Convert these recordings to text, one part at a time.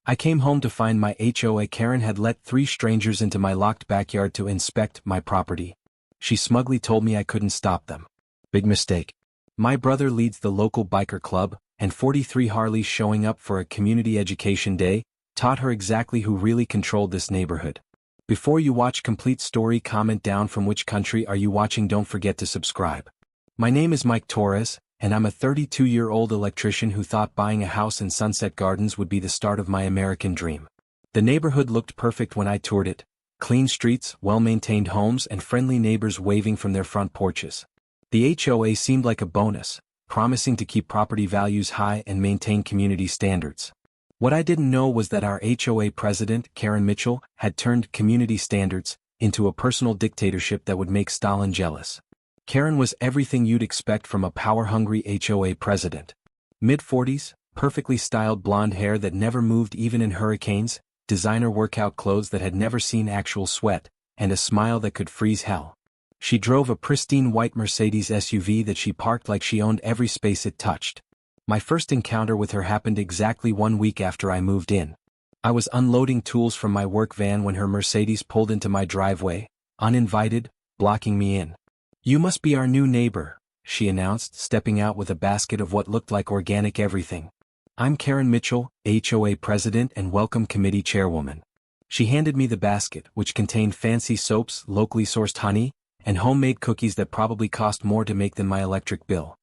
I came home to find my HOA Karen had let 3 strangers into my locked backyard to inspect my property. She smugly told me I couldn't stop them. Big mistake. My brother leads the local biker club, and 43 Harleys showing up for a community education day taught her exactly who really controlled this neighborhood. Before you watch complete story, comment down from which country are you watching. Don't forget to subscribe. My name is Mike Torres, and I'm a 32-year-old electrician who thought buying a house in Sunset Gardens would be the start of my American dream. The neighborhood looked perfect when I toured it. Clean streets, well-maintained homes, and friendly neighbors waving from their front porches. The HOA seemed like a bonus, promising to keep property values high and maintain community standards. What I didn't know was that our HOA president, Karen Mitchell, had turned community standards into a personal dictatorship that would make Stalin jealous. Karen was everything you'd expect from a power-hungry HOA president. Mid-40s, perfectly styled blonde hair that never moved even in hurricanes, designer workout clothes that had never seen actual sweat, and a smile that could freeze hell. She drove a pristine white Mercedes SUV that she parked like she owned every space it touched. My first encounter with her happened exactly 1 week after I moved in. I was unloading tools from my work van when her Mercedes pulled into my driveway, uninvited, blocking me in. "You must be our new neighbor," she announced, stepping out with a basket of what looked like organic everything. "I'm Karen Mitchell, HOA president and welcome committee chairwoman." She handed me the basket, which contained fancy soaps, locally sourced honey, and homemade cookies that probably cost more to make than my electric bill.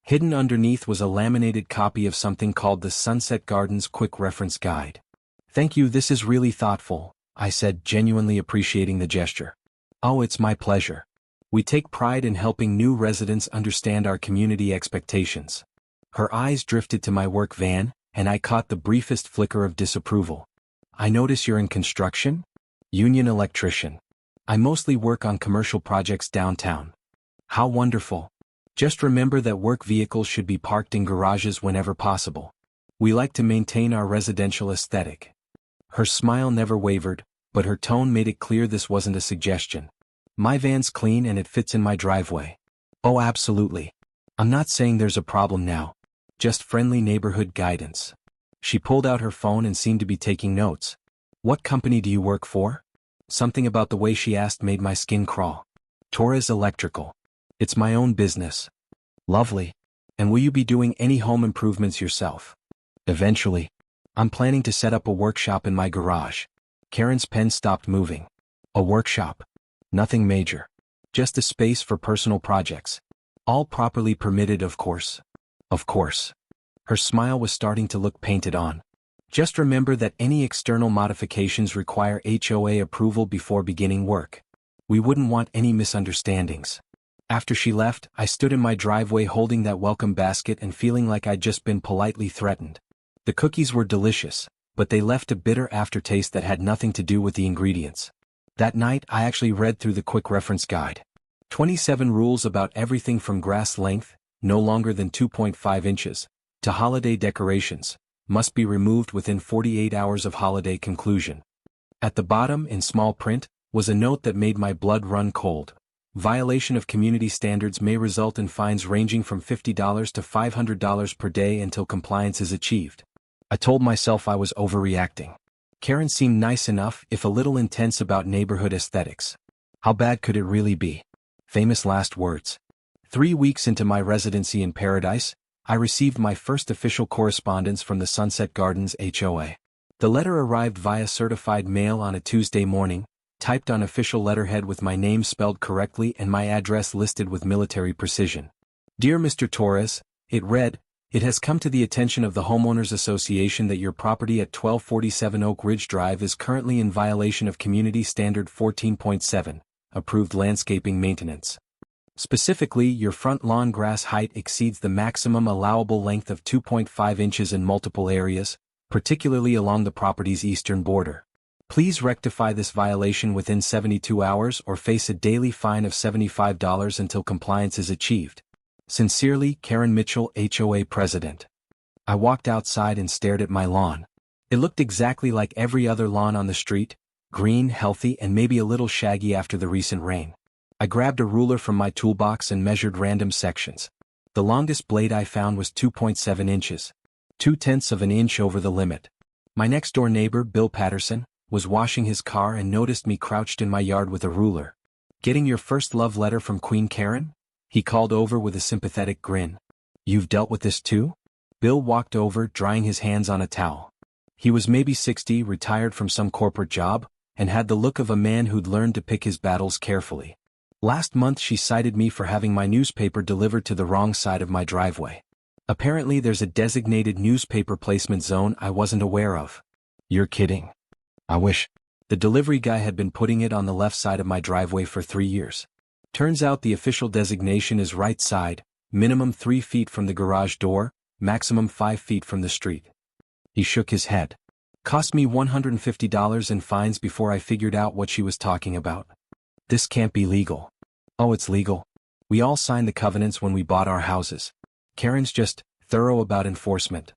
Hidden underneath was a laminated copy of something called the Sunset Gardens Quick Reference Guide. "Thank you, this is really thoughtful," I said, genuinely appreciating the gesture. "Oh, it's my pleasure. We take pride in helping new residents understand our community expectations." Her eyes drifted to my work van, and I caught the briefest flicker of disapproval. "I notice you're in construction?" "Union electrician. I mostly work on commercial projects downtown." "How wonderful. Just remember that work vehicles should be parked in garages whenever possible. We like to maintain our residential aesthetic." Her smile never wavered, but her tone made it clear this wasn't a suggestion. "My van's clean and it fits in my driveway." "Oh, absolutely. I'm not saying there's a problem now. Just friendly neighborhood guidance." She pulled out her phone and seemed to be taking notes. "What company do you work for?" Something about the way she asked made my skin crawl. "Torres Electrical. It's my own business." "Lovely. And will you be doing any home improvements yourself?" "Eventually. I'm planning to set up a workshop in my garage." Karen's pen stopped moving. "A workshop? Nothing major. Just a space for personal projects. All properly permitted, of course." "Of course." Her smile was starting to look painted on. "Just remember that any external modifications require HOA approval before beginning work. We wouldn't want any misunderstandings." After she left, I stood in my driveway holding that welcome basket and feeling like I'd just been politely threatened. The cookies were delicious, but they left a bitter aftertaste that had nothing to do with the ingredients. That night, I actually read through the quick reference guide. 27 rules about everything from grass length, no longer than 2.5 inches, to holiday decorations, must be removed within 48 hours of holiday conclusion. At the bottom, in small print, was a note that made my blood run cold. Violation of community standards may result in fines ranging from $50 to $500 per day until compliance is achieved. I told myself I was overreacting. Karen seemed nice enough, if a little intense about neighborhood aesthetics. How bad could it really be? Famous last words. 3 weeks into my residency in Paradise, I received my first official correspondence from the Sunset Gardens HOA. The letter arrived via certified mail on a Tuesday morning, typed on official letterhead with my name spelled correctly and my address listed with military precision. "Dear Mr. Torres," it read, "it has come to the attention of the Homeowners Association that your property at 1247 Oak Ridge Drive is currently in violation of Community Standard 14.7, approved landscaping maintenance. Specifically, your front lawn grass height exceeds the maximum allowable length of 2.5 inches in multiple areas, particularly along the property's eastern border. Please rectify this violation within 72 hours or face a daily fine of $75 until compliance is achieved. Sincerely, Karen Mitchell, HOA President." I walked outside and stared at my lawn. It looked exactly like every other lawn on the street, green, healthy, and maybe a little shaggy after the recent rain. I grabbed a ruler from my toolbox and measured random sections. The longest blade I found was 2.7 inches. 0.2 of an inch over the limit. My next-door neighbor, Bill Patterson, was washing his car and noticed me crouched in my yard with a ruler. "Getting your first love letter from Queen Karen?" He called over with a sympathetic grin. "You've dealt with this too?" Bill walked over, drying his hands on a towel. He was maybe 60, retired from some corporate job, and had the look of a man who'd learned to pick his battles carefully. "Last month she cited me for having my newspaper delivered to the wrong side of my driveway. Apparently there's a designated newspaper placement zone I wasn't aware of." "You're kidding. I wish." "The delivery guy had been putting it on the left side of my driveway for 3 years. Turns out the official designation is right side, minimum 3 feet from the garage door, maximum 5 feet from the street." He shook his head. "Cost me $150 in fines before I figured out what she was talking about. This can't be legal." "Oh, it's legal. We all signed the covenants when we bought our houses. Karen's just thorough about enforcement."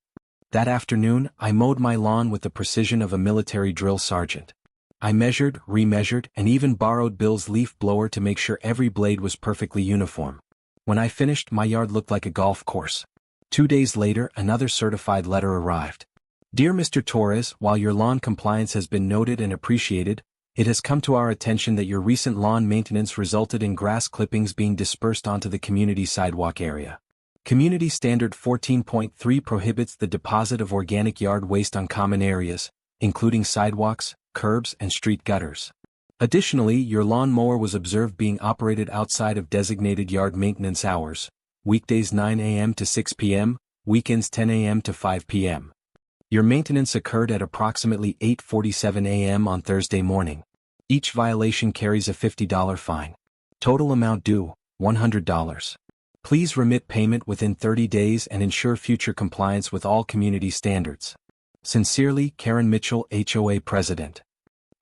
That afternoon, I mowed my lawn with the precision of a military drill sergeant. I measured, remeasured, and even borrowed Bill's leaf blower to make sure every blade was perfectly uniform. When I finished, my yard looked like a golf course. 2 days later, another certified letter arrived. "Dear Mr. Torres, while your lawn compliance has been noted and appreciated, it has come to our attention that your recent lawn maintenance resulted in grass clippings being dispersed onto the community sidewalk area. Community Standard 14.3 prohibits the deposit of organic yard waste on common areas, including sidewalks, curbs, and street gutters. Additionally, your lawn mower was observed being operated outside of designated yard maintenance hours, weekdays 9 a.m. to 6 p.m., weekends 10 a.m. to 5 p.m. Your maintenance occurred at approximately 8:47 a.m. on Thursday morning. Each violation carries a $50 fine. Total amount due, $100. Please remit payment within 30 days and ensure future compliance with all community standards. Sincerely, Karen Mitchell, HOA President."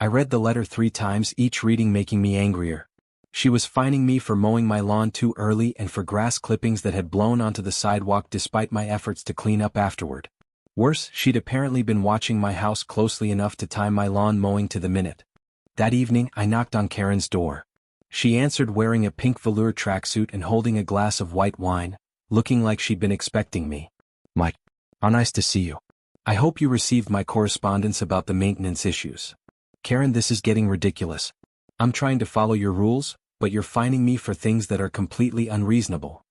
I read the letter 3 times, each reading making me angrier. She was fining me for mowing my lawn too early and for grass clippings that had blown onto the sidewalk despite my efforts to clean up afterward. Worse, she'd apparently been watching my house closely enough to time my lawn mowing to the minute. That evening, I knocked on Karen's door. She answered wearing a pink velour tracksuit and holding a glass of white wine, looking like she'd been expecting me. "Mike, how nice to see you. I hope you received my correspondence about the maintenance issues." "Karen, this is getting ridiculous. I'm trying to follow your rules, but you're fining me for things that are completely unreasonable.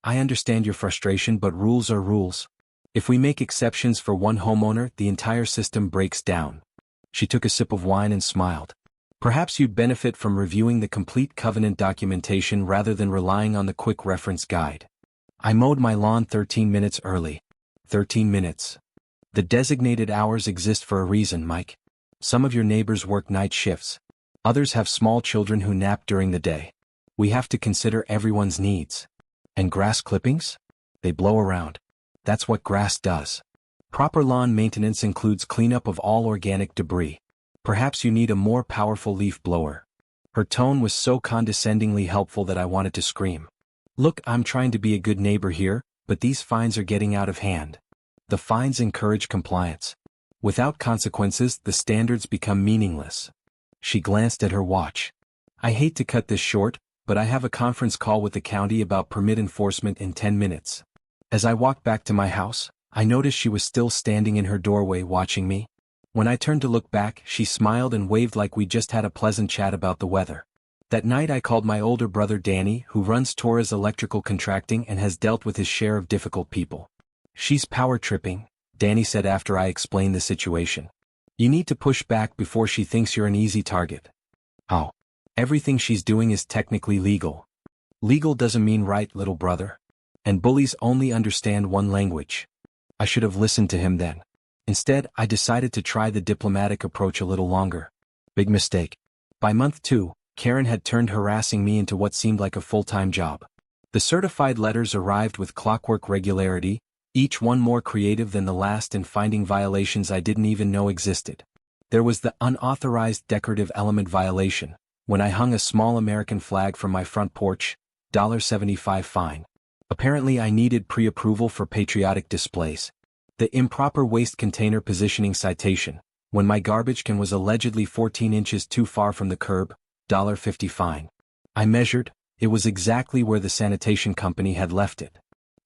I understand your frustration, but rules are rules. If we make exceptions for one homeowner, the entire system breaks down." She took a sip of wine and smiled. "Perhaps you'd benefit from reviewing the complete covenant documentation rather than relying on the quick reference guide." I mowed my lawn 13 minutes early. 13 minutes. The designated hours exist for a reason, Mike. Some of your neighbors work night shifts. Others have small children who nap during the day. We have to consider everyone's needs. And grass clippings? They blow around. That's what grass does. Proper lawn maintenance includes cleanup of all organic debris. Perhaps you need a more powerful leaf blower. Her tone was so condescendingly helpful that I wanted to scream. "Look, I'm trying to be a good neighbor here, but these fines are getting out of hand." The fines encourage compliance. Without consequences, the standards become meaningless. She glanced at her watch. "I hate to cut this short, but I have a conference call with the county about permit enforcement in 10 minutes. As I walked back to my house, I noticed she was still standing in her doorway watching me. When I turned to look back, she smiled and waved like we just had a pleasant chat about the weather. That night I called my older brother Danny, who runs Torres Electrical Contracting and has dealt with his share of difficult people. "She's power tripping," Danny said after I explained the situation. "You need to push back before she thinks you're an easy target." "Oh. Everything she's doing is technically legal." "Legal doesn't mean right, little brother. And bullies only understand one language." I should have listened to him then. Instead, I decided to try the diplomatic approach a little longer. Big mistake. By month 2, Karen had turned harassing me into what seemed like a full-time job. The certified letters arrived with clockwork regularity, each one more creative than the last in finding violations I didn't even know existed. There was the unauthorized decorative element violation, when I hung a small American flag from my front porch, $75 fine. Apparently I needed pre-approval for patriotic displays. The improper waste container positioning citation, when my garbage can was allegedly 14 inches too far from the curb, $50 fine. I measured, it was exactly where the sanitation company had left it.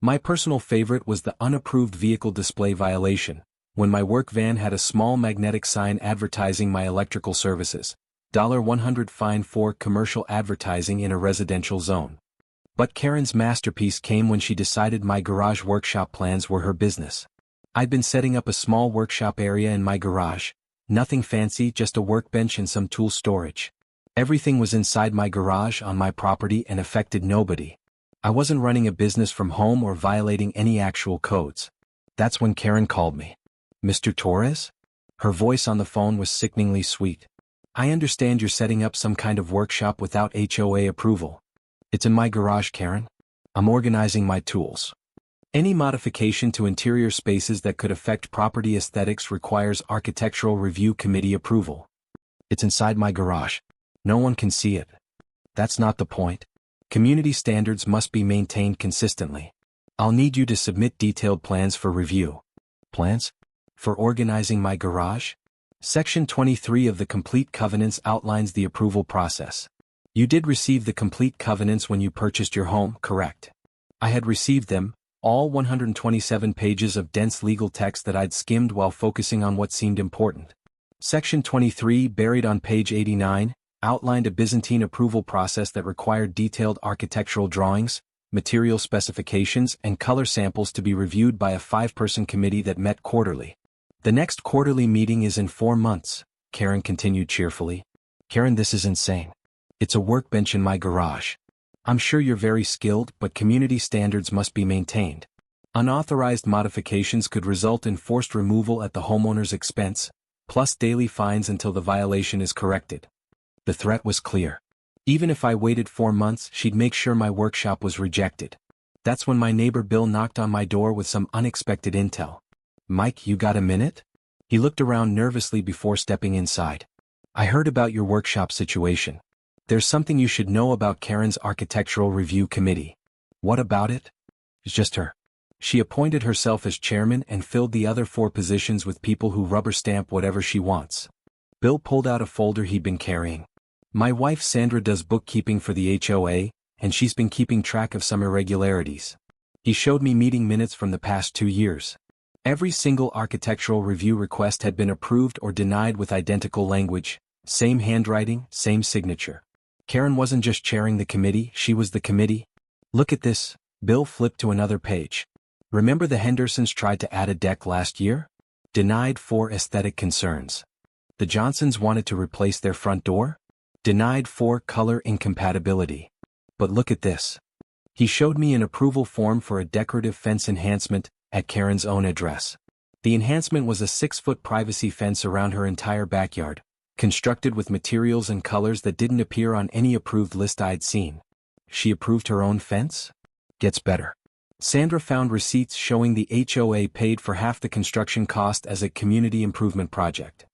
My personal favorite was the unapproved vehicle display violation, when my work van had a small magnetic sign advertising my electrical services. $100 fine for commercial advertising in a residential zone. But Karen's masterpiece came when she decided my garage workshop plans were her business. I'd been setting up a small workshop area in my garage. Nothing fancy, just a workbench and some tool storage. Everything was inside my garage on my property and affected nobody. I wasn't running a business from home or violating any actual codes. That's when Karen called me. "Mr. Torres?" Her voice on the phone was sickeningly sweet. "I understand you're setting up some kind of workshop without HOA approval." "It's in my garage, Karen. I'm organizing my tools. Any modification to interior spaces that could affect property aesthetics requires Architectural Review Committee approval. It's inside my garage. No one can see it. That's not the point. Community standards must be maintained consistently. I'll need you to submit detailed plans for review." "Plans? For organizing my garage?" Section 23 of the Complete Covenants outlines the approval process. You did receive the complete covenants when you purchased your home, correct? I had received them, all 127 pages of dense legal text that I'd skimmed while focusing on what seemed important. Section 23, buried on page 89, outlined a Byzantine approval process that required detailed architectural drawings, material specifications, and color samples to be reviewed by a 5-person committee that met quarterly. "The next quarterly meeting is in 4 months, Karen continued cheerfully. "Karen, this is insane. It's a workbench in my garage. I'm sure you're very skilled, but community standards must be maintained. Unauthorized modifications could result in forced removal at the homeowner's expense, plus daily fines until the violation is corrected." The threat was clear. Even if I waited 4 months, she'd make sure my workshop was rejected. That's when my neighbor Bill knocked on my door with some unexpected intel. "Mike, you got a minute?" He looked around nervously before stepping inside. "I heard about your workshop situation. There's something you should know about Karen's Architectural Review Committee." "What about it?" "It's just her. She appointed herself as chairman and filled the other 4 positions with people who rubber stamp whatever she wants." Bill pulled out a folder he'd been carrying. "My wife Sandra does bookkeeping for the HOA, and she's been keeping track of some irregularities." He showed me meeting minutes from the past 2 years. Every single architectural review request had been approved or denied with identical language, same handwriting, same signature. Karen wasn't just chairing the committee, she was the committee. "Look at this." Bill flipped to another page. "Remember the Hendersons tried to add a deck last year? Denied for aesthetic concerns. The Johnsons wanted to replace their front door? Denied for color incompatibility. But look at this." He showed me an approval form for a decorative fence enhancement at Karen's own address. The enhancement was a 6-foot privacy fence around her entire backyard, constructed with materials and colors that didn't appear on any approved list I'd seen. She approved her own fence? Gets better. Sandra found receipts showing the HOA paid for half the construction cost as a community improvement project.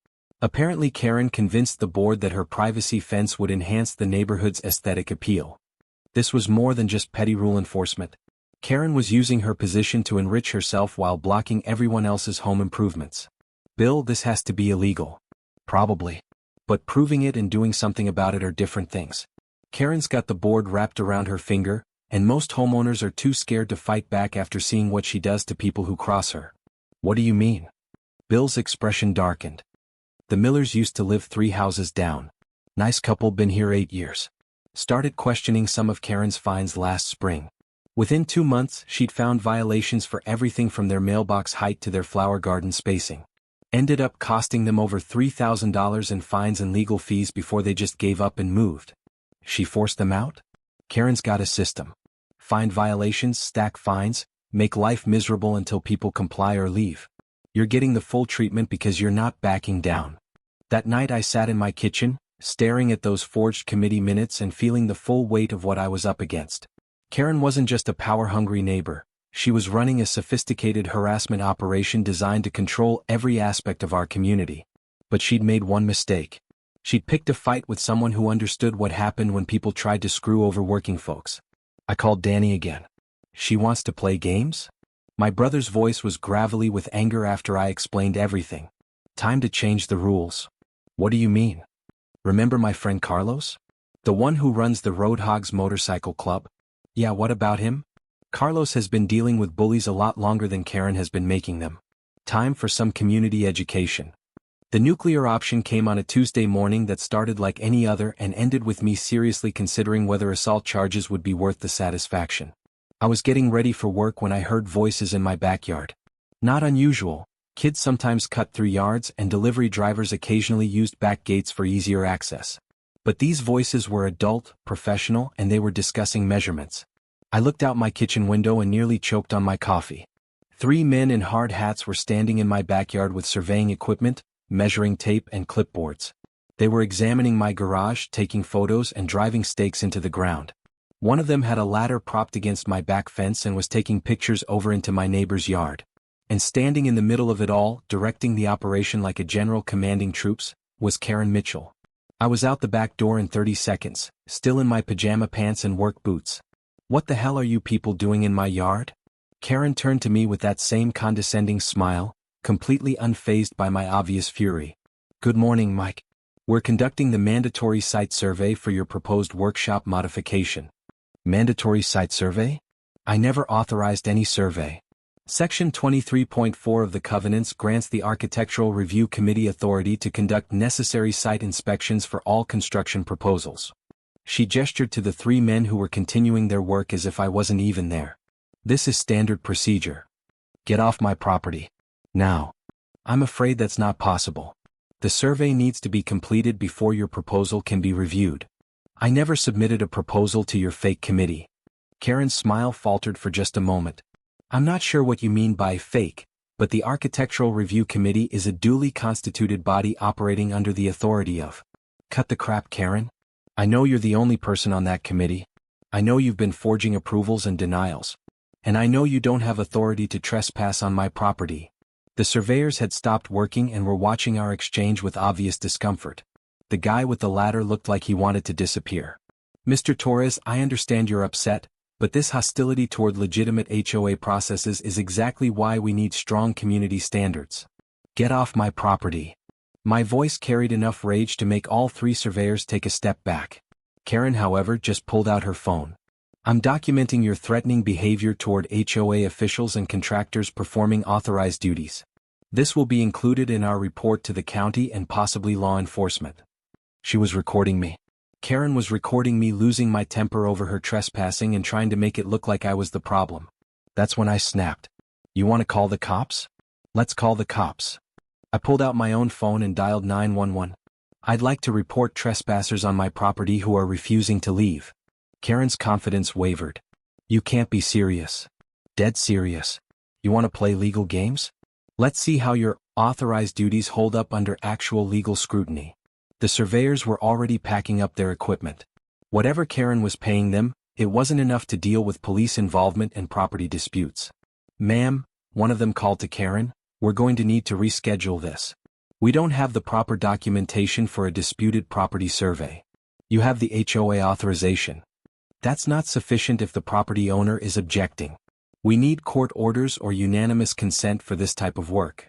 Apparently Karen convinced the board that her privacy fence would enhance the neighborhood's aesthetic appeal. This was more than just petty rule enforcement. Karen was using her position to enrich herself while blocking everyone else's home improvements. "Bill, this has to be illegal." "Probably. But proving it and doing something about it are different things." Karen's got the board wrapped around her finger, and most homeowners are too scared to fight back after seeing what she does to people who cross her. "What do you mean?" Bill's expression darkened. "The Millers used to live 3 houses down. Nice couple, been here 8 years. Started questioning some of Karen's fines last spring. Within 2 months, she'd found violations for everything from their mailbox height to their flower garden spacing. Ended up costing them over $3,000 in fines and legal fees before they just gave up and moved." "She forced them out?" "Karen's got a system. Find violations, stack fines, make life miserable until people comply or leave. You're getting the full treatment because you're not backing down." That night I sat in my kitchen, staring at those forged committee minutes and feeling the full weight of what I was up against. Karen wasn't just a power-hungry neighbor, she was running a sophisticated harassment operation designed to control every aspect of our community. But she'd made one mistake. She'd picked a fight with someone who understood what happened when people tried to screw over working folks. I called Danny again. "She wants to play games?" My brother's voice was gravelly with anger after I explained everything. "Time to change the rules." "What do you mean?" "Remember my friend Carlos? The one who runs the Roadhogs Motorcycle Club? Yeah, what about him? Carlos has been dealing with bullies a lot longer than Karen has been making them. Time for some community education. The nuclear option came on a Tuesday morning that started like any other and ended with me seriously considering whether assault charges would be worth the satisfaction. I was getting ready for work when I heard voices in my backyard. Not unusual, kids sometimes cut through yards and delivery drivers occasionally used back gates for easier access. But these voices were adult, professional, and they were discussing measurements. I looked out my kitchen window and nearly choked on my coffee. 3 men in hard hats were standing in my backyard with surveying equipment, measuring tape and clipboards. They were examining my garage, taking photos and driving stakes into the ground. One of them had a ladder propped against my back fence and was taking pictures over into my neighbor's yard. And standing in the middle of it all, directing the operation like a general commanding troops, was Karen Mitchell. I was out the back door in 30 seconds, still in my pajama pants and work boots. "What the hell are you people doing in my yard?" Karen turned to me with that same condescending smile, completely unfazed by my obvious fury. "Good morning, Mike. We're conducting the mandatory site survey for your proposed workshop modification." Mandatory site survey? I never authorized any survey. Section 23.4 of the Covenants grants the Architectural Review Committee authority to conduct necessary site inspections for all construction proposals. She gestured to the 3 men who were continuing their work as if I wasn't even there. "This is standard procedure. Get off my property. Now." "I'm afraid that's not possible. The survey needs to be completed before your proposal can be reviewed. I never submitted a proposal to your fake committee." Karen's smile faltered for just a moment. "I'm not sure what you mean by fake, but the Architectural Review Committee is a duly constituted body operating under the authority of—" "Cut the crap, Karen. I know you're the only person on that committee. I know you've been forging approvals and denials. And I know you don't have authority to trespass on my property." The surveyors had stopped working and were watching our exchange with obvious discomfort. The guy with the ladder looked like he wanted to disappear. "Mr. Torres, I understand you're upset, but this hostility toward legitimate HOA processes is exactly why we need strong community standards. Get off my property." My voice carried enough rage to make all 3 surveyors take a step back. Karen, however, just pulled out her phone. "I'm documenting your threatening behavior toward HOA officials and contractors performing authorized duties. This will be included in our report to the county and possibly law enforcement." She was recording me. Karen was recording me losing my temper over her trespassing and trying to make it look like I was the problem. That's when I snapped. "You want to call the cops? Let's call the cops." I pulled out my own phone and dialed 911. "I'd like to report trespassers on my property who are refusing to leave." Karen's confidence wavered. "You can't be serious." "Dead serious. You want to play legal games? Let's see how your authorized duties hold up under actual legal scrutiny." The surveyors were already packing up their equipment. Whatever Karen was paying them, it wasn't enough to deal with police involvement and property disputes. "Ma'am," one of them called to Karen, "we're going to need to reschedule this. We don't have the proper documentation for a disputed property survey. You have the HOA authorization. That's not sufficient if the property owner is objecting. We need court orders or unanimous consent for this type of work."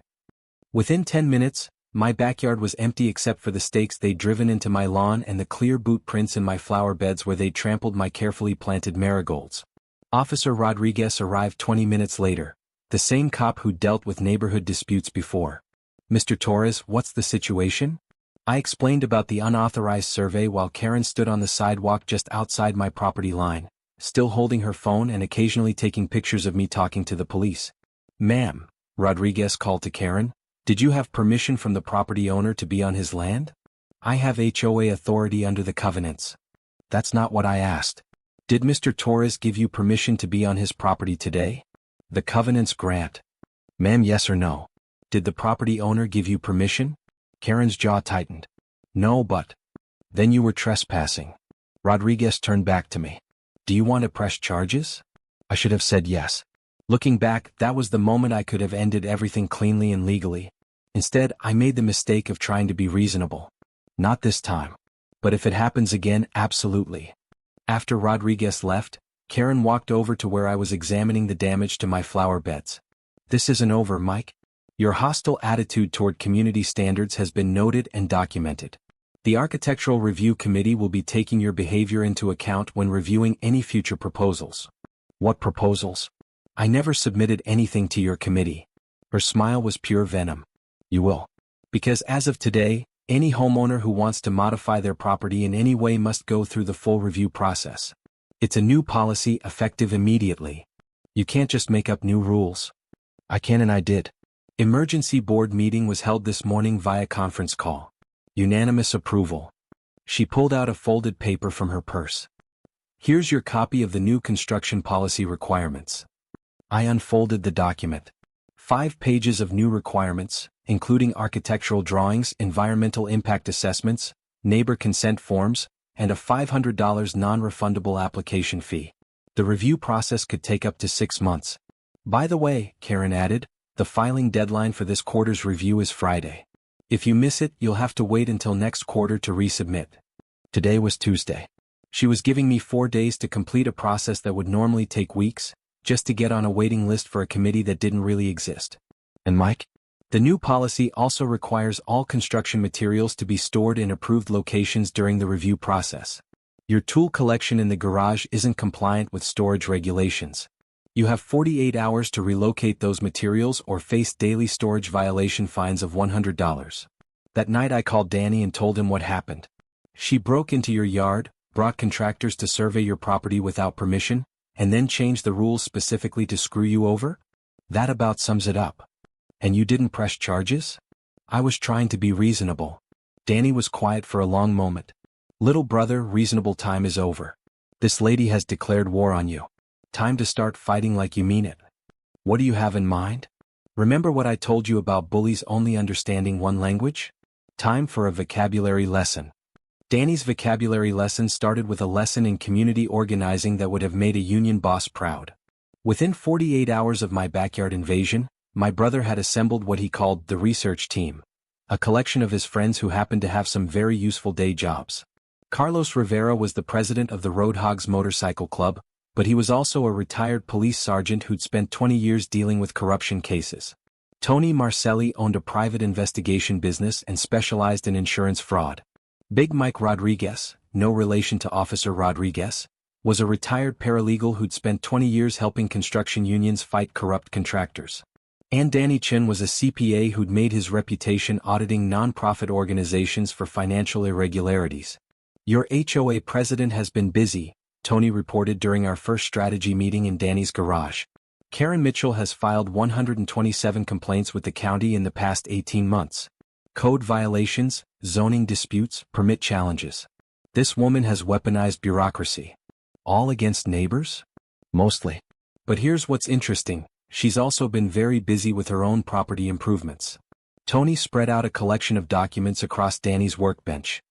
Within 10 minutes, my backyard was empty except for the stakes they'd driven into my lawn and the clear boot prints in my flower beds where they'd trampled my carefully planted marigolds. Officer Rodriguez arrived 20 minutes later, the same cop who'd dealt with neighborhood disputes before. "Mr. Torres, what's the situation?" I explained about the unauthorized survey while Karen stood on the sidewalk just outside my property line, still holding her phone and occasionally taking pictures of me talking to the police. "Ma'am," Rodriguez called to Karen, "did you have permission from the property owner to be on his land?" "I have HOA authority under the covenants." "That's not what I asked. Did Mr. Torres give you permission to be on his property today?" "The covenants grant." "Ma'am, yes or no? Did the property owner give you permission?" Karen's jaw tightened. "No, but—" "Then you were trespassing." Rodriguez turned back to me. "Do you want to press charges?" I should have said yes. Looking back, that was the moment I could have ended everything cleanly and legally. Instead, I made the mistake of trying to be reasonable. "Not this time. But if it happens again, absolutely." After Rodriguez left, Karen walked over to where I was examining the damage to my flower beds. "This isn't over, Mike. Your hostile attitude toward community standards has been noted and documented. The Architectural Review Committee will be taking your behavior into account when reviewing any future proposals." "What proposals?" "I never submitted anything to your committee." Her smile was pure venom. You will. Because as of today, any homeowner who wants to modify their property in any way must go through the full review process. It's a new policy effective immediately. You can't just make up new rules. I can and I did. Emergency board meeting was held this morning via conference call. Unanimous approval. She pulled out a folded paper from her purse. Here's your copy of the new construction policy requirements. I unfolded the document. 5 pages of new requirements, including architectural drawings, environmental impact assessments, neighbor consent forms, and a $500 non-refundable application fee. The review process could take up to 6 months. By the way, Karen added, the filing deadline for this quarter's review is Friday. If you miss it, you'll have to wait until next quarter to resubmit. Today was Tuesday. She was giving me 4 days to complete a process that would normally take weeks, just to get on a waiting list for a committee that didn't really exist. And Mike? The new policy also requires all construction materials to be stored in approved locations during the review process. Your tool collection in the garage isn't compliant with storage regulations. You have 48 hours to relocate those materials or face daily storage violation fines of $100. That night I called Danny and told him what happened. She broke into your yard, brought contractors to survey your property without permission, and then changed the rules specifically to screw you over? That about sums it up. And you didn't press charges? I was trying to be reasonable. Danny was quiet for a long moment. Little brother, reasonable time is over. This lady has declared war on you. Time to start fighting like you mean it. What do you have in mind? Remember what I told you about bullies only understanding one language? Time for a vocabulary lesson. Danny's vocabulary lesson started with a lesson in community organizing that would have made a union boss proud. Within 48 hours of my backyard invasion, my brother had assembled what he called the research team, a collection of his friends who happened to have some very useful day jobs. Carlos Rivera was the president of the Roadhogs Motorcycle Club, but he was also a retired police sergeant who'd spent 20 years dealing with corruption cases. Tony Marcelli owned a private investigation business and specialized in insurance fraud. Big Mike Rodriguez, no relation to Officer Rodriguez, was a retired paralegal who'd spent 20 years helping construction unions fight corrupt contractors. And Danny Chin was a CPA who'd made his reputation auditing nonprofit organizations for financial irregularities. Your HOA president has been busy, Tony reported during our first strategy meeting in Danny's garage. Karen Mitchell has filed 127 complaints with the county in the past 18 months. Code violations, zoning disputes, permit challenges. This woman has weaponized bureaucracy. All against neighbors? Mostly. But here's what's interesting, she's also been very busy with her own property improvements. Tony spread out a collection of documents across Danny's workbench.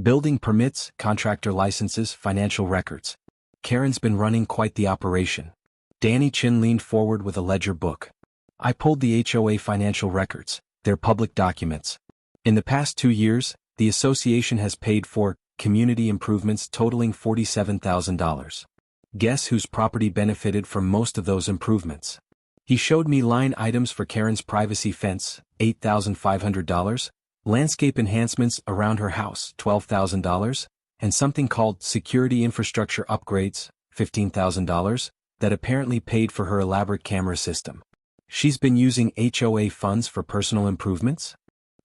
Building permits, contractor licenses, financial records. Karen's been running quite the operation. Danny Chin leaned forward with a ledger book. I pulled the HOA financial records, they're public documents. In the past 2 years, the association has paid for community improvements totaling $47,000. Guess whose property benefited from most of those improvements? He showed me line items for Karen's privacy fence, $8,500, landscape enhancements around her house, $12,000, and something called security infrastructure upgrades, $15,000, that apparently paid for her elaborate camera system. She's been using HOA funds for personal improvements?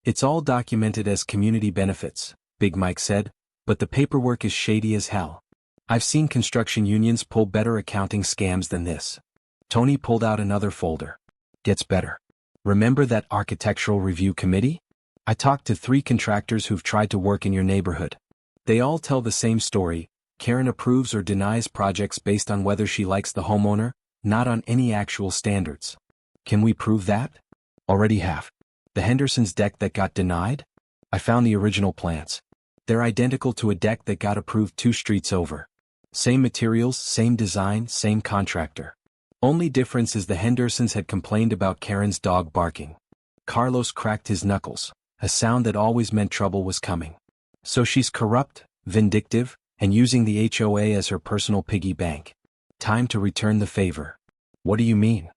It's all documented as community benefits, Big Mike said, but the paperwork is shady as hell. I've seen construction unions pull better accounting scams than this. Tony pulled out another folder. Gets better. Remember that architectural review committee? I talked to 3 contractors who've tried to work in your neighborhood. They all tell the same story. Karen approves or denies projects based on whether she likes the homeowner, not on any actual standards. Can we prove that? Already have. The Henderson's deck that got denied? I found the original plans. They're identical to a deck that got approved 2 streets over. Same materials, same design, same contractor. Only difference is the Hendersons had complained about Karen's dog barking. Carlos cracked his knuckles, a sound that always meant trouble was coming. So she's corrupt, vindictive, and using the HOA as her personal piggy bank. Time to return the favor. What do you mean?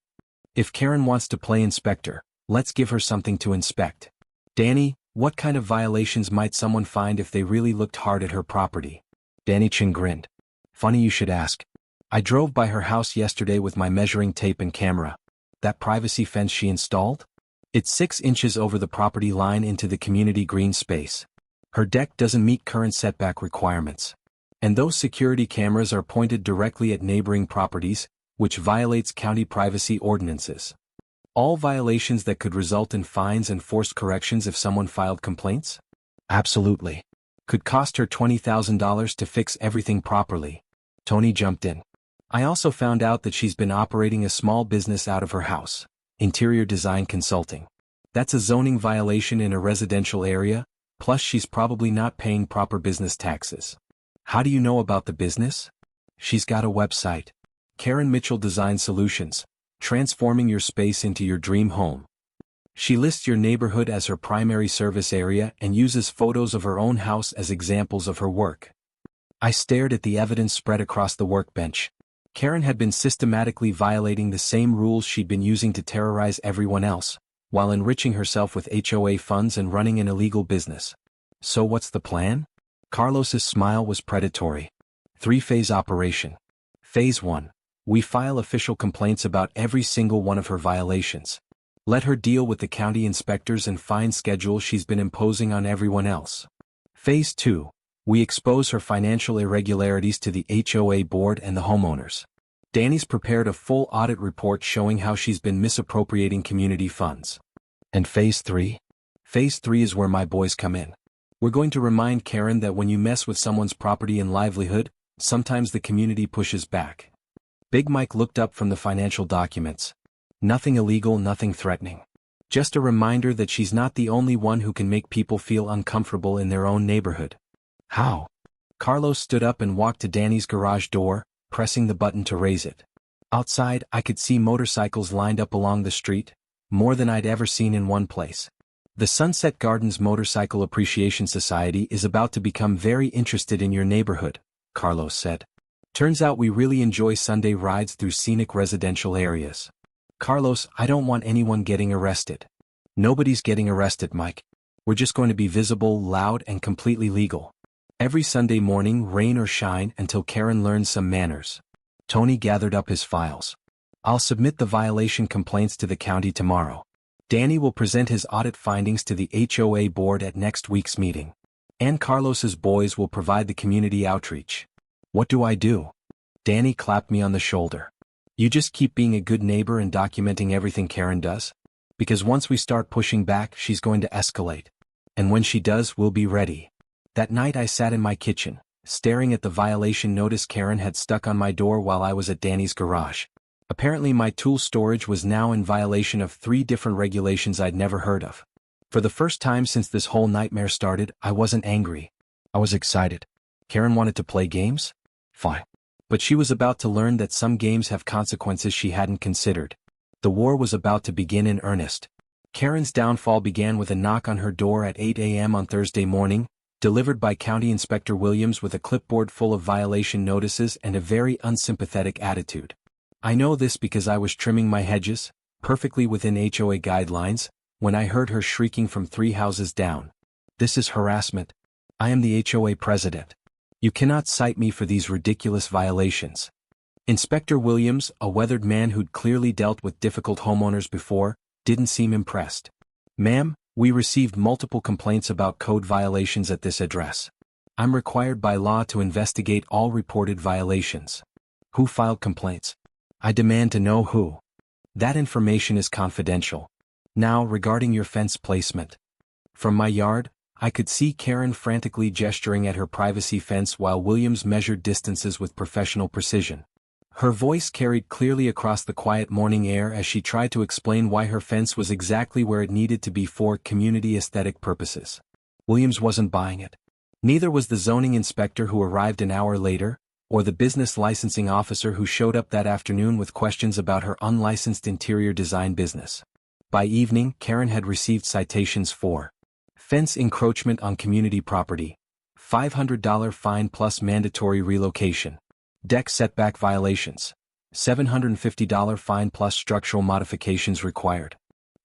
If Karen wants to play inspector, let's give her something to inspect. Danny, what kind of violations might someone find if they really looked hard at her property? Danny Chin grinned. Funny you should ask. I drove by her house yesterday with my measuring tape and camera. That privacy fence she installed? It's 6 inches over the property line into the community green space. Her deck doesn't meet current setback requirements. And those security cameras are pointed directly at neighboring properties, which violates county privacy ordinances. All violations that could result in fines and forced corrections if someone filed complaints? Absolutely. Could cost her $20,000 to fix everything properly. Tony jumped in. I also found out that she's been operating a small business out of her house, interior design consulting. That's a zoning violation in a residential area, plus she's probably not paying proper business taxes. How do you know about the business? She's got a website. Karen Mitchell Design Solutions, transforming your space into your dream home. She lists your neighborhood as her primary service area and uses photos of her own house as examples of her work. I stared at the evidence spread across the workbench. Karen had been systematically violating the same rules she'd been using to terrorize everyone else, while enriching herself with HOA funds and running an illegal business. So what's the plan? Carlos's smile was predatory. 3-phase operation. Phase 1. We file official complaints about every single one of her violations. Let her deal with the county inspectors and fine schedule she's been imposing on everyone else. Phase 2. We expose her financial irregularities to the HOA board and the homeowners. Danny's prepared a full audit report showing how she's been misappropriating community funds. And Phase 3? Phase 3 is where my boys come in. We're going to remind Karen that when you mess with someone's property and livelihood, sometimes the community pushes back. Big Mike looked up from the financial documents. Nothing illegal, nothing threatening. Just a reminder that she's not the only one who can make people feel uncomfortable in their own neighborhood. How? Carlos stood up and walked to Danny's garage door, pressing the button to raise it. Outside, I could see motorcycles lined up along the street, more than I'd ever seen in one place. The Sunset Gardens Motorcycle Appreciation Society is about to become very interested in your neighborhood, Carlos said. Turns out we really enjoy Sunday rides through scenic residential areas. Carlos, I don't want anyone getting arrested. Nobody's getting arrested, Mike. We're just going to be visible, loud, and completely legal. Every Sunday morning, rain or shine, until Karen learns some manners. Tony gathered up his files. I'll submit the violation complaints to the county tomorrow. Danny will present his audit findings to the HOA board at next week's meeting. And Carlos's boys will provide the community outreach. What do I do? Danny clapped me on the shoulder. You just keep being a good neighbor and documenting everything Karen does. Because once we start pushing back, she's going to escalate. And when she does, we'll be ready. That night I sat in my kitchen, staring at the violation notice Karen had stuck on my door while I was at Danny's garage. Apparently my tool storage was now in violation of 3 different regulations I'd never heard of. For the first time since this whole nightmare started, I wasn't angry. I was excited. Karen wanted to play games? Fine. But she was about to learn that some games have consequences she hadn't considered. The war was about to begin in earnest. Karen's downfall began with a knock on her door at 8 a.m. on Thursday morning, delivered by County Inspector Williams with a clipboard full of violation notices and a very unsympathetic attitude. I know this because I was trimming my hedges, perfectly within HOA guidelines, when I heard her shrieking from 3 houses down. This is harassment. I am the HOA president. You cannot cite me for these ridiculous violations. Inspector Williams, a weathered man who'd clearly dealt with difficult homeowners before, didn't seem impressed. Ma'am, we received multiple complaints about code violations at this address. I'm required by law to investigate all reported violations. Who filed complaints? I demand to know who. That information is confidential. Now, regarding your fence placement. From my yard, I could see Karen frantically gesturing at her privacy fence while Williams measured distances with professional precision. Her voice carried clearly across the quiet morning air as she tried to explain why her fence was exactly where it needed to be for community aesthetic purposes. Williams wasn't buying it. Neither was the zoning inspector who arrived an hour later, or the business licensing officer who showed up that afternoon with questions about her unlicensed interior design business. By evening, Karen had received citations for fence encroachment on community property, $500 fine plus mandatory relocation, deck setback violations, $750 fine plus structural modifications required,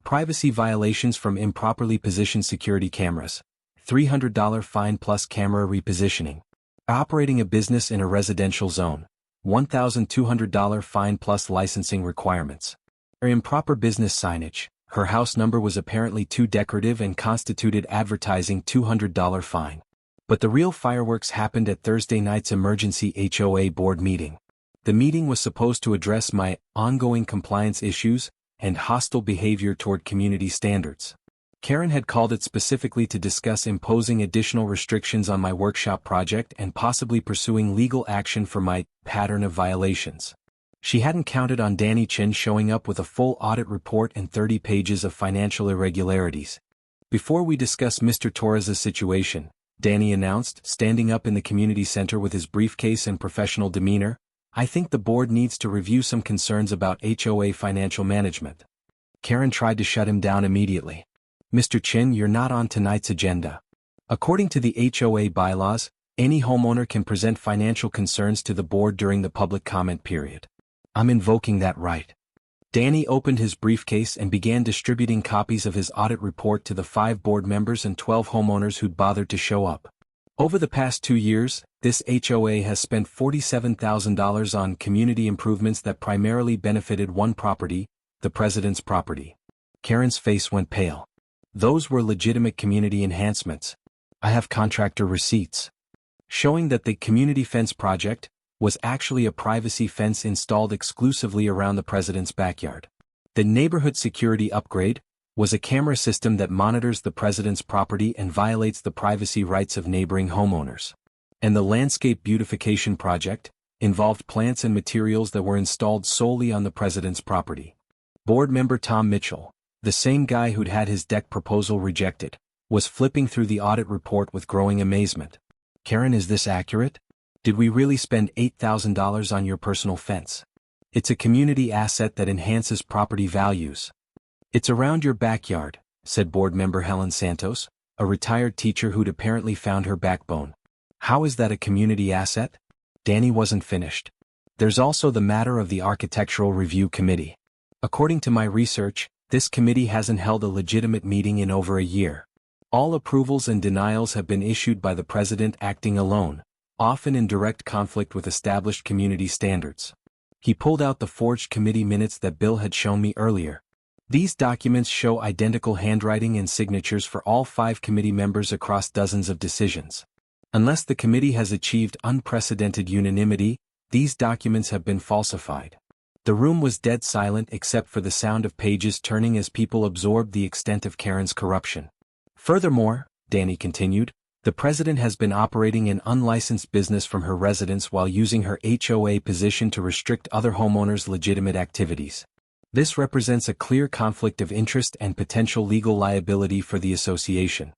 privacy violations from improperly positioned security cameras, $300 fine plus camera repositioning, operating a business in a residential zone, $1,200 fine plus licensing requirements, or improper business signage, Her house number was apparently too decorative and constituted advertising $200 fine. But the real fireworks happened at Thursday night's emergency HOA board meeting. The meeting was supposed to address my ongoing compliance issues and hostile behavior toward community standards. Karen had called it specifically to discuss imposing additional restrictions on my workshop project and possibly pursuing legal action for my pattern of violations. She hadn't counted on Danny Chin showing up with a full audit report and 30 pages of financial irregularities. Before we discuss Mr. Torres's situation, Danny announced, standing up in the community center with his briefcase and professional demeanor, I think the board needs to review some concerns about HOA financial management. Karen tried to shut him down immediately. Mr. Chin, you're not on tonight's agenda. According to the HOA bylaws, any homeowner can present financial concerns to the board during the public comment period. I'm invoking that right. Danny opened his briefcase and began distributing copies of his audit report to the 5 board members and 12 homeowners who'd bothered to show up. Over the past 2 years, this HOA has spent $47,000 on community improvements that primarily benefited one property, the president's property. Karen's face went pale. Those were legitimate community enhancements. I have contractor receipts showing that the community fence project was actually a privacy fence installed exclusively around the president's backyard. The neighborhood security upgrade was a camera system that monitors the president's property and violates the privacy rights of neighboring homeowners. And the landscape beautification project involved plants and materials that were installed solely on the president's property. Board member Tom Mitchell, the same guy who'd had his deck proposal rejected, was flipping through the audit report with growing amazement. Karen, is this accurate? Did we really spend $8,000 on your personal fence? It's a community asset that enhances property values. It's around your backyard, said board member Helen Santos, a retired teacher who'd apparently found her backbone. How is that a community asset? Danny wasn't finished. There's also the matter of the Architectural Review Committee. According to my research, this committee hasn't held a legitimate meeting in over a year. All approvals and denials have been issued by the president acting alone, often in direct conflict with established community standards. He pulled out the forged committee minutes that Bill had shown me earlier. These documents show identical handwriting and signatures for all 5 committee members across dozens of decisions. Unless the committee has achieved unprecedented unanimity, these documents have been falsified. The room was dead silent except for the sound of pages turning as people absorbed the extent of Karen's corruption. Furthermore, Danny continued, the president has been operating an unlicensed business from her residence while using her HOA position to restrict other homeowners' legitimate activities. This represents a clear conflict of interest and potential legal liability for the association.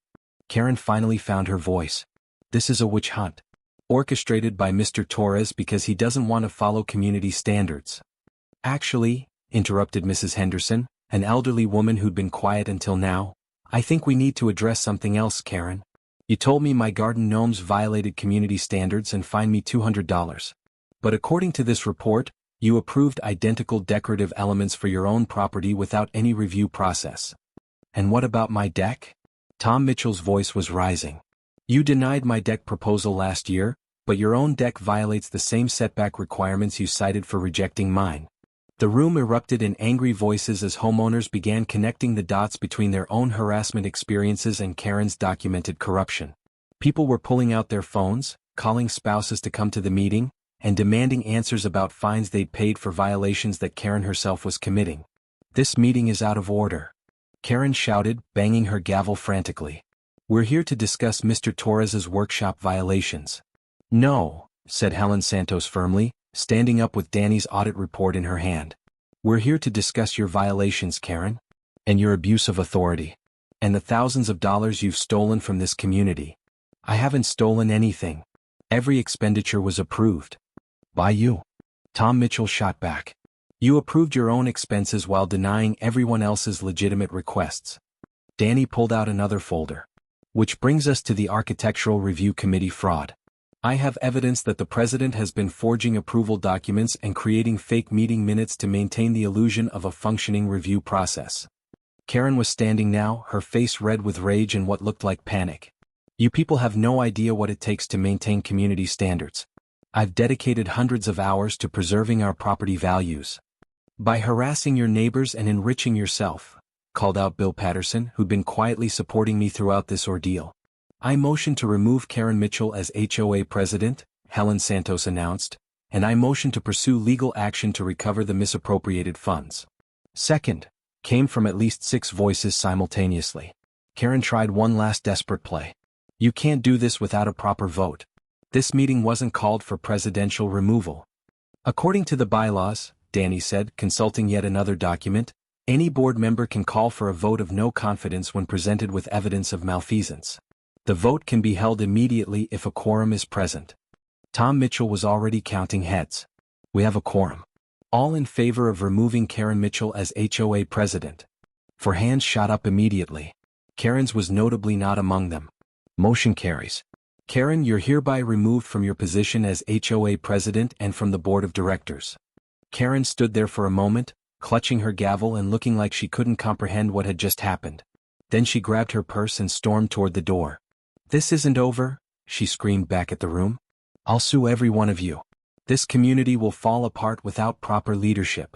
Karen finally found her voice. This is a witch hunt, orchestrated by Mr. Torres because he doesn't want to follow community standards. Actually, interrupted Mrs. Henderson, an elderly woman who'd been quiet until now, I think we need to address something else, Karen. You told me my garden gnomes violated community standards and fined me $200. But according to this report, you approved identical decorative elements for your own property without any review process. And what about my deck? Tom Mitchell's voice was rising. You denied my deck proposal last year, but your own deck violates the same setback requirements you cited for rejecting mine. The room erupted in angry voices as homeowners began connecting the dots between their own harassment experiences and Karen's documented corruption. People were pulling out their phones, calling spouses to come to the meeting, and demanding answers about fines they'd paid for violations that Karen herself was committing. This meeting is out of order. Karen shouted, banging her gavel frantically. We're here to discuss Mr. Torres's workshop violations. No, said Helen Santos firmly, standing up with Danny's audit report in her hand. We're here to discuss your violations, Karen, and your abuse of authority, and the thousands of dollars you've stolen from this community. I haven't stolen anything. Every expenditure was approved. By you. Tom Mitchell shot back. You approved your own expenses while denying everyone else's legitimate requests. Danny pulled out another folder. Which brings us to the Architectural Review Committee fraud. I have evidence that the president has been forging approval documents and creating fake meeting minutes to maintain the illusion of a functioning review process. Karen was standing now, her face red with rage and what looked like panic. You people have no idea what it takes to maintain community standards. I've dedicated hundreds of hours to preserving our property values. By harassing your neighbors and enriching yourself, called out Bill Patterson, who'd been quietly supporting me throughout this ordeal. I motion to remove Karen Mitchell as HOA president, Helen Santos announced, and I motion to pursue legal action to recover the misappropriated funds. Second, came from at least 6 voices simultaneously. Karen tried one last desperate play. You can't do this without a proper vote. This meeting wasn't called for presidential removal. According to the bylaws, Danny said, consulting yet another document, any board member can call for a vote of no confidence when presented with evidence of malfeasance. The vote can be held immediately if a quorum is present. Tom Mitchell was already counting heads. We have a quorum. All in favor of removing Karen Mitchell as HOA president. 4 hands shot up immediately. Karen's was notably not among them. Motion carries. Karen, you're hereby removed from your position as HOA president and from the board of directors. Karen stood there for a moment, clutching her gavel and looking like she couldn't comprehend what had just happened. Then she grabbed her purse and stormed toward the door. This isn't over, she screamed back at the room. I'll sue every one of you. This community will fall apart without proper leadership.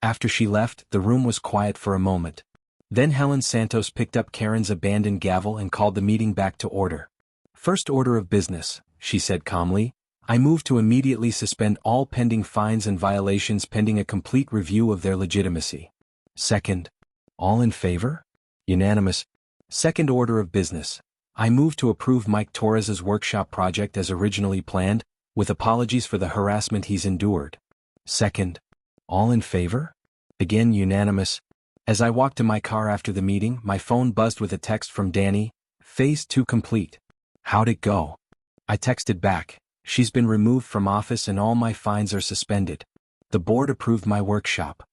After she left, the room was quiet for a moment. Then Helen Santos picked up Karen's abandoned gavel and called the meeting back to order. First order of business, she said calmly, I move to immediately suspend all pending fines and violations pending a complete review of their legitimacy. Second, all in favor? Unanimous. Second order of business, I move to approve Mike Torres's workshop project as originally planned, with apologies for the harassment he's endured. Second, all in favor? Again unanimous. As I walked to my car after the meeting, my phone buzzed with a text from Danny, Phase 2 complete. How'd it go? I texted back, she's been removed from office and all my fines are suspended. The board approved my workshop.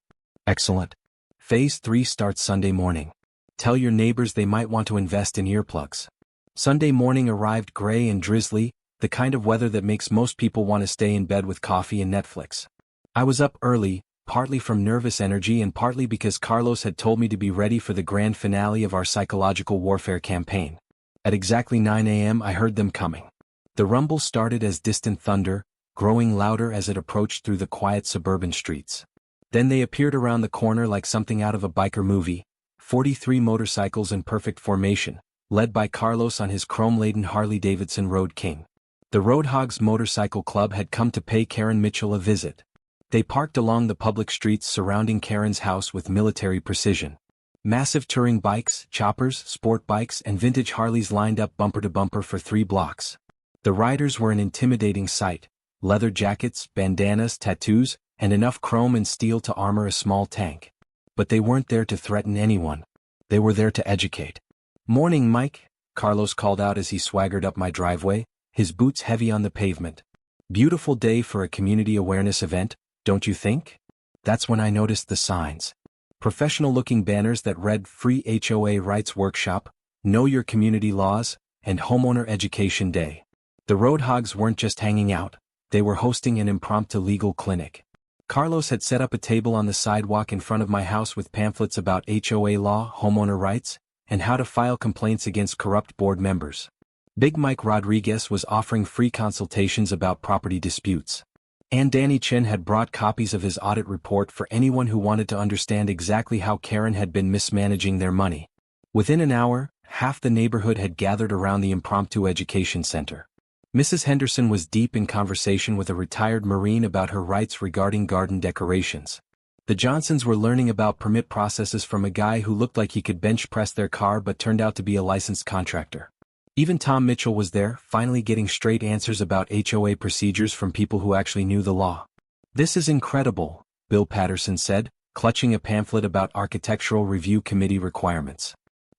Excellent. Phase 3 starts Sunday morning. Tell your neighbors they might want to invest in earplugs. Sunday morning arrived gray and drizzly, the kind of weather that makes most people want to stay in bed with coffee and Netflix. I was up early, partly from nervous energy and partly because Carlos had told me to be ready for the grand finale of our psychological warfare campaign. At exactly 9 a.m. I heard them coming. The rumble started as distant thunder, growing louder as it approached through the quiet suburban streets. Then they appeared around the corner like something out of a biker movie, 43 motorcycles in perfect formation, led by Carlos on his chrome-laden Harley-Davidson Road King. The Roadhogs Motorcycle Club had come to pay Karen Mitchell a visit. They parked along the public streets surrounding Karen's house with military precision. Massive touring bikes, choppers, sport bikes and vintage Harleys lined up bumper to bumper for 3 blocks. The riders were an intimidating sight, leather jackets, bandanas, tattoos, and enough chrome and steel to armor a small tank. But they weren't there to threaten anyone. They were there to educate. Morning, Mike, Carlos called out as he swaggered up my driveway, his boots heavy on the pavement. Beautiful day for a community awareness event, don't you think? That's when I noticed the signs. Professional-looking banners that read Free HOA Rights Workshop, Know Your Community Laws, and Homeowner Education Day. The Roadhogs weren't just hanging out, they were hosting an impromptu legal clinic. Carlos had set up a table on the sidewalk in front of my house with pamphlets about HOA law, homeowner rights, and how to file complaints against corrupt board members. Big Mike Rodriguez was offering free consultations about property disputes. And Danny Chin had brought copies of his audit report for anyone who wanted to understand exactly how Karen had been mismanaging their money. Within an hour, half the neighborhood had gathered around the impromptu education center. Mrs. Henderson was deep in conversation with a retired Marine about her rights regarding garden decorations. The Johnsons were learning about permit processes from a guy who looked like he could bench press their car but turned out to be a licensed contractor. Even Tom Mitchell was there, finally getting straight answers about HOA procedures from people who actually knew the law. This is incredible, Bill Patterson said, clutching a pamphlet about Architectural Review Committee requirements.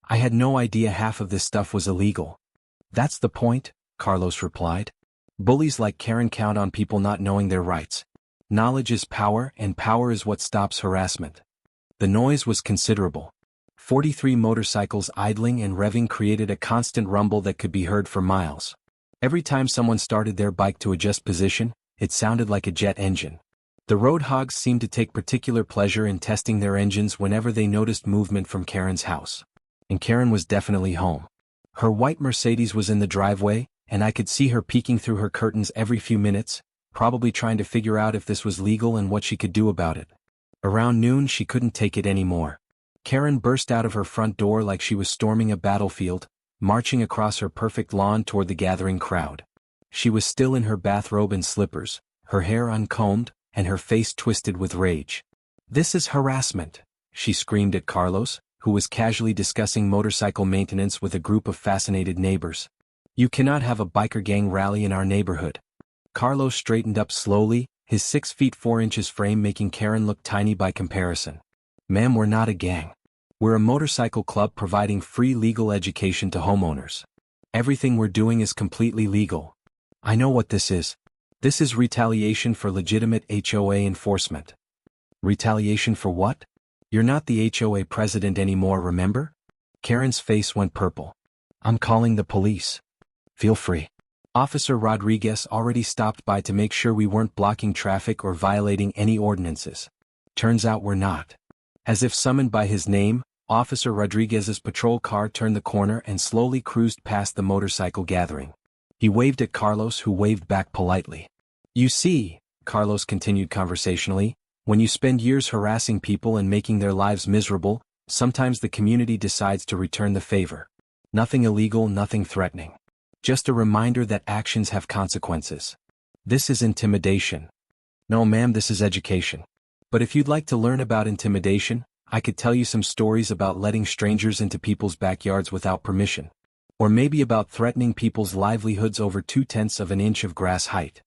I had no idea half of this stuff was illegal. That's the point, Carlos replied. Bullies like Karen count on people not knowing their rights. Knowledge is power, and power is what stops harassment. The noise was considerable. 43 motorcycles idling and revving created a constant rumble that could be heard for miles. Every time someone started their bike to adjust position, it sounded like a jet engine. The Roadhogs seemed to take particular pleasure in testing their engines whenever they noticed movement from Karen's house. And Karen was definitely home. Her white Mercedes was in the driveway, and I could see her peeking through her curtains every few minutes, probably trying to figure out if this was legal and what she could do about it. Around noon she couldn't take it anymore. Karen burst out of her front door like she was storming a battlefield, marching across her perfect lawn toward the gathering crowd. She was still in her bathrobe and slippers, her hair uncombed, and her face twisted with rage. "This is harassment," she screamed at Carlos, who was casually discussing motorcycle maintenance with a group of fascinated neighbors. "You cannot have a biker gang rally in our neighborhood." Carlos straightened up slowly, his 6 feet 4 inches frame making Karen look tiny by comparison. "Ma'am, we're not a gang. We're a motorcycle club providing free legal education to homeowners. Everything we're doing is completely legal." "I know what this is. This is retaliation for legitimate HOA enforcement." "Retaliation for what? You're not the HOA president anymore, remember?" Karen's face went purple. "I'm calling the police." "Feel free." Officer Rodriguez already stopped by to make sure we weren't blocking traffic or violating any ordinances. Turns out we're not. As if summoned by his name, Officer Rodriguez's patrol car turned the corner and slowly cruised past the motorcycle gathering. He waved at Carlos, who waved back politely. "You see," Carlos continued conversationally, "when you spend years harassing people and making their lives miserable, sometimes the community decides to return the favor. Nothing illegal, nothing threatening. Just a reminder that actions have consequences. This is intimidation." "No, ma'am, this is education. But if you'd like to learn about intimidation, I could tell you some stories about letting strangers into people's backyards without permission. Or maybe about threatening people's livelihoods over 2/10 of an inch of grass height."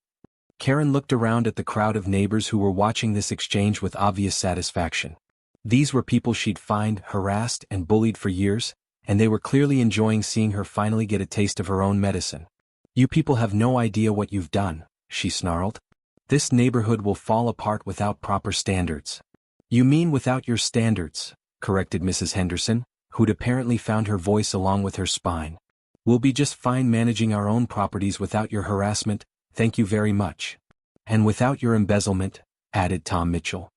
Karen looked around at the crowd of neighbors who were watching this exchange with obvious satisfaction. These were people she'd fined, harassed, and bullied for years, and they were clearly enjoying seeing her finally get a taste of her own medicine. "You people have no idea what you've done," she snarled. "This neighborhood will fall apart without proper standards." "You mean without your standards," corrected Mrs. Henderson, who'd apparently found her voice along with her spine. "We'll be just fine managing our own properties without your harassment, thank you very much. And without your embezzlement," added Tom Mitchell.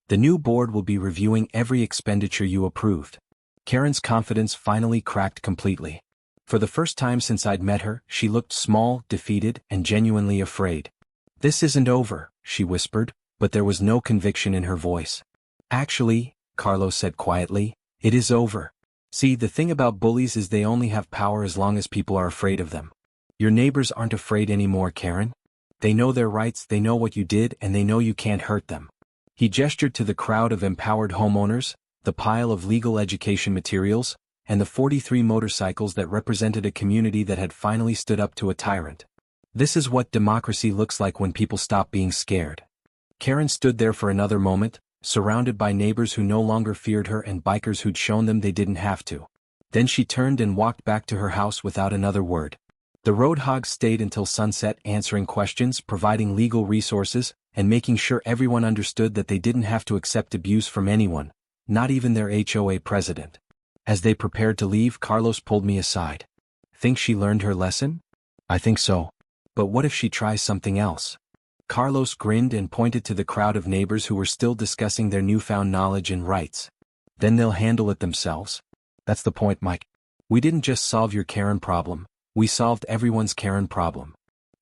"The new board will be reviewing every expenditure you approved." Karen's confidence finally cracked completely. For the first time since I'd met her, she looked small, defeated, and genuinely afraid. "This isn't over," she whispered, but there was no conviction in her voice. "Actually," Carlos said quietly, "it is over. See, the thing about bullies is they only have power as long as people are afraid of them. Your neighbors aren't afraid anymore, Karen. They know their rights, they know what you did, and they know you can't hurt them." He gestured to the crowd of empowered homeowners, the pile of legal education materials, and the 43 motorcycles that represented a community that had finally stood up to a tyrant. "This is what democracy looks like when people stop being scared." Karen stood there for another moment, surrounded by neighbors who no longer feared her and bikers who'd shown them they didn't have to. Then she turned and walked back to her house without another word. The Roadhogs stayed until sunset, answering questions, providing legal resources, and making sure everyone understood that they didn't have to accept abuse from anyone, not even their HOA president. As they prepared to leave, Carlos pulled me aside. "Think she learned her lesson?" "I think so. But what if she tries something else?" Carlos grinned and pointed to the crowd of neighbors who were still discussing their newfound knowledge and rights. "Then they'll handle it themselves." "That's the point, Mike. We didn't just solve your Karen problem, we solved everyone's Karen problem."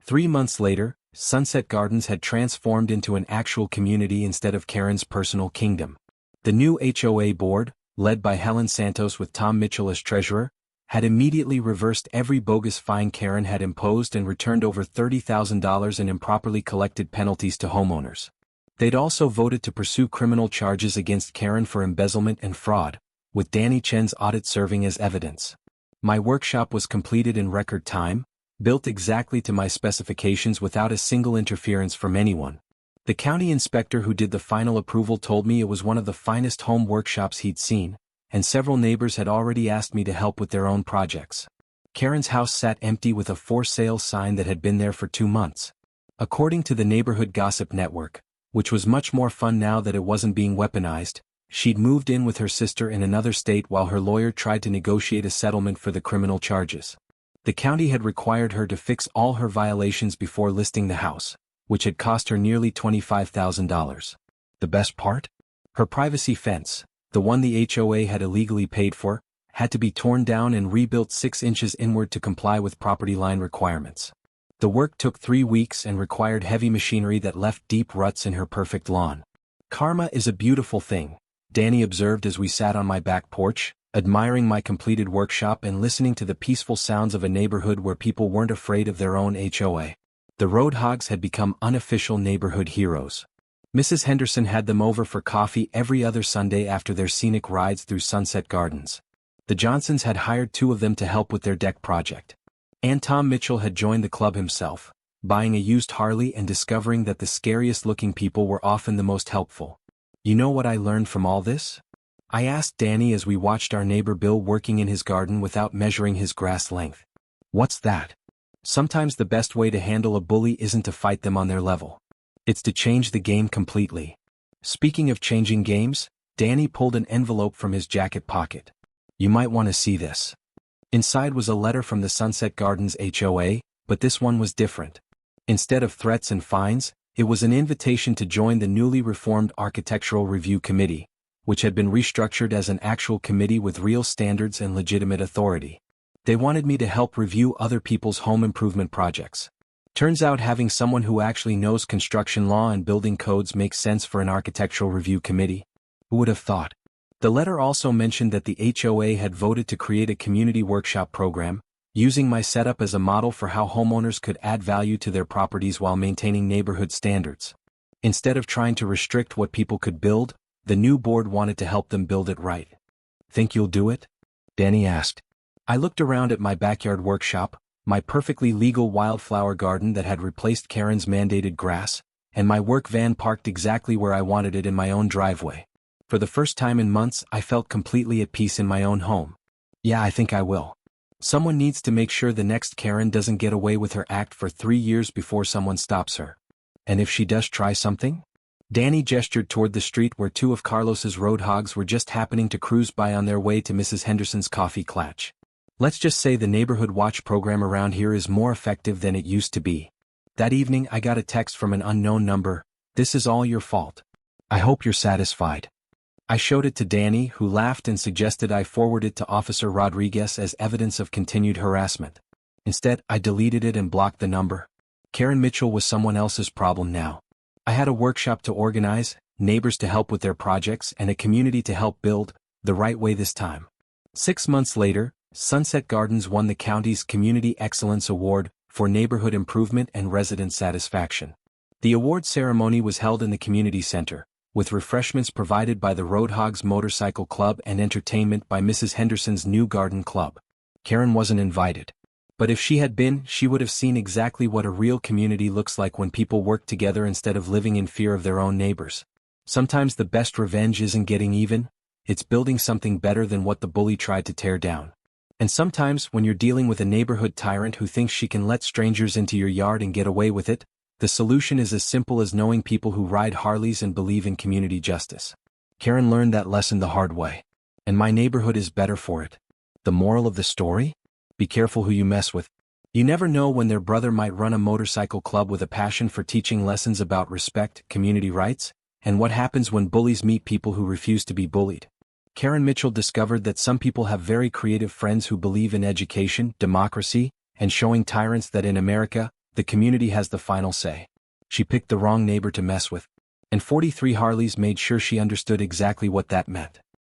3 months later, Sunset Gardens had transformed into an actual community instead of Karen's personal kingdom. The new HOA board, led by Helen Santos with Tom Mitchell as treasurer, had immediately reversed every bogus fine Karen had imposed and returned over $30,000 in improperly collected penalties to homeowners. They'd also voted to pursue criminal charges against Karen for embezzlement and fraud, with Danny Chen's audit serving as evidence. My workshop was completed in record time, built exactly to my specifications without a single interference from anyone. The county inspector who did the final approval told me it was one of the finest home workshops he'd seen, and several neighbors had already asked me to help with their own projects. Karen's house sat empty with a for sale sign that had been there for 2 months. According to the neighborhood gossip network, which was much more fun now that it wasn't being weaponized, she'd moved in with her sister in another state while her lawyer tried to negotiate a settlement for the criminal charges. The county had required her to fix all her violations before listing the house, which had cost her nearly $25,000. The best part? Her privacy fence, the one the HOA had illegally paid for, had to be torn down and rebuilt 6 inches inward to comply with property line requirements. The work took 3 weeks and required heavy machinery that left deep ruts in her perfect lawn. Karma is a beautiful thing, Danny observed as we sat on my back porch, admiring my completed workshop and listening to the peaceful sounds of a neighborhood where people weren't afraid of their own HOA. The Roadhogs had become unofficial neighborhood heroes. Mrs. Henderson had them over for coffee every other Sunday after their scenic rides through Sunset Gardens. The Johnsons had hired 2 of them to help with their deck project. And Tom Mitchell had joined the club himself, buying a used Harley and discovering that the scariest-looking people were often the most helpful. You know what I learned from all this? I asked Danny as we watched our neighbor Bill working in his garden without measuring his grass length. What's that? Sometimes the best way to handle a bully isn't to fight them on their level. It's to change the game completely. Speaking of changing games, Danny pulled an envelope from his jacket pocket. You might want to see this. Inside was a letter from the Sunset Gardens HOA, but this one was different. Instead of threats and fines, it was an invitation to join the newly reformed Architectural Review Committee, which had been restructured as an actual committee with real standards and legitimate authority. They wanted me to help review other people's home improvement projects. Turns out having someone who actually knows construction law and building codes makes sense for an architectural review committee. Who would have thought? The letter also mentioned that the HOA had voted to create a community workshop program, using my setup as a model for how homeowners could add value to their properties while maintaining neighborhood standards. Instead of trying to restrict what people could build, the new board wanted to help them build it right. Think you'll do it? Danny asked. I looked around at my backyard workshop, my perfectly legal wildflower garden that had replaced Karen's mandated grass, and my work van parked exactly where I wanted it in my own driveway. For the first time in months, I felt completely at peace in my own home. Yeah, I think I will. Someone needs to make sure the next Karen doesn't get away with her act for 3 years before someone stops her. And if she does try something? Danny gestured toward the street where 2 of Carlos's Roadhogs were just happening to cruise by on their way to Mrs. Henderson's coffee klatch. Let's just say the neighborhood watch program around here is more effective than it used to be. That evening I got a text from an unknown number. This is all your fault. I hope you're satisfied. I showed it to Danny, who laughed and suggested I forward it to Officer Rodriguez as evidence of continued harassment. Instead, I deleted it and blocked the number. Karen Mitchell was someone else's problem now. I had a workshop to organize, neighbors to help with their projects, and a community to help build, the right way this time. 6 months later, Sunset Gardens won the county's Community Excellence Award for neighborhood improvement and resident satisfaction. The award ceremony was held in the community center, with refreshments provided by the Roadhogs Motorcycle Club and entertainment by Mrs. Henderson's new garden club. Karen wasn't invited. But if she had been, she would have seen exactly what a real community looks like when people work together instead of living in fear of their own neighbors. Sometimes the best revenge isn't getting even, it's building something better than what the bully tried to tear down. And sometimes when you're dealing with a neighborhood tyrant who thinks she can let strangers into your yard and get away with it, the solution is as simple as knowing people who ride Harleys and believe in community justice. Karen learned that lesson the hard way. And my neighborhood is better for it. The moral of the story? Be careful who you mess with. You never know when their brother might run a motorcycle club with a passion for teaching lessons about respect, community rights, and what happens when bullies meet people who refuse to be bullied. Karen Mitchell discovered that some people have very creative friends who believe in education, democracy, and showing tyrants that in America, the community has the final say. She picked the wrong neighbor to mess with, and 43 Harleys made sure she understood exactly what that meant.